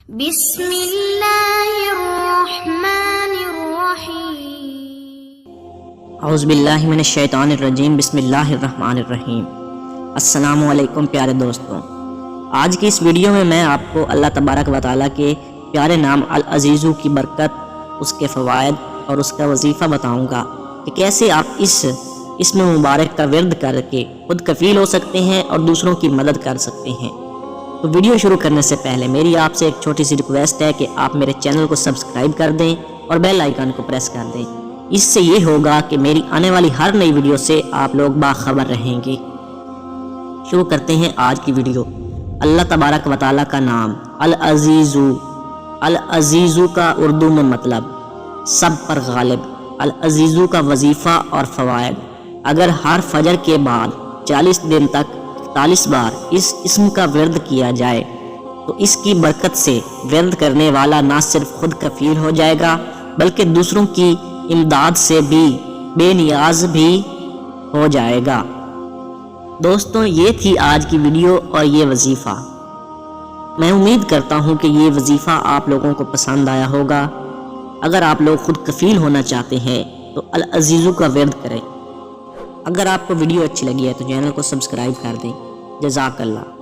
بسم اللہ الرحمن الرحیم۔ اعوذ باللہ من الشیطان الرجیم، بسم اللہ الرحمن الرحیم۔ السلام علیکم پیارے دوستوں، آج کی اس ویڈیو میں آپ کو اللہ تبارک و تعالیٰ کے پیارے نام العزیز کی برکت، اس کے فوائد اور اس کا وظیفہ بتاؤں گا کہ کیسے آپ اس اسم مبارک کا ورد کر کے خود کفیل ہو سکتے ہیں اور دوسروں کی مدد کر سکتے ہیں۔ تو ویڈیو شروع کرنے سے پہلے میری آپ سے ایک چھوٹی سی ریکویسٹ ہے کہ آپ میرے چینل کو سبسکرائب کر دیں اور بیل آئیکن کو پریس کر دیں۔ اس سے یہ ہوگا کہ میری آنے والی ہر نئی ویڈیو سے آپ لوگ باخبر رہیں گے۔ شروع کرتے ہیں آج کی ویڈیو۔ اللہ تبارک و تعالیٰ کا نام العزیز، العزیز کا اردو میں مطلب سب پر غالب۔ العزیز کا وظیفہ اور فوائد: اگر ہر فجر کے بعد 40 دن تک 40 بار اس اسم کا ورد کیا جائے تو اس کی برکت سے ورد کرنے والا نہ صرف خود کفیل ہو جائے گا بلکہ دوسروں کی امداد سے بھی بے نیاز بھی ہو جائے گا۔ دوستوں، یہ تھی آج کی ویڈیو اور یہ وظیفہ۔ میں امید کرتا ہوں کہ یہ وظیفہ آپ لوگوں کو پسند آیا ہوگا۔ اگر آپ لوگ خود کفیل ہونا چاہتے ہیں تو العزیز کا ورد کریں۔ اگر آپ کو ویڈیو اچھی لگی ہے تو چینل کو سبسکرائب کر دیں۔ جزاک اللہ۔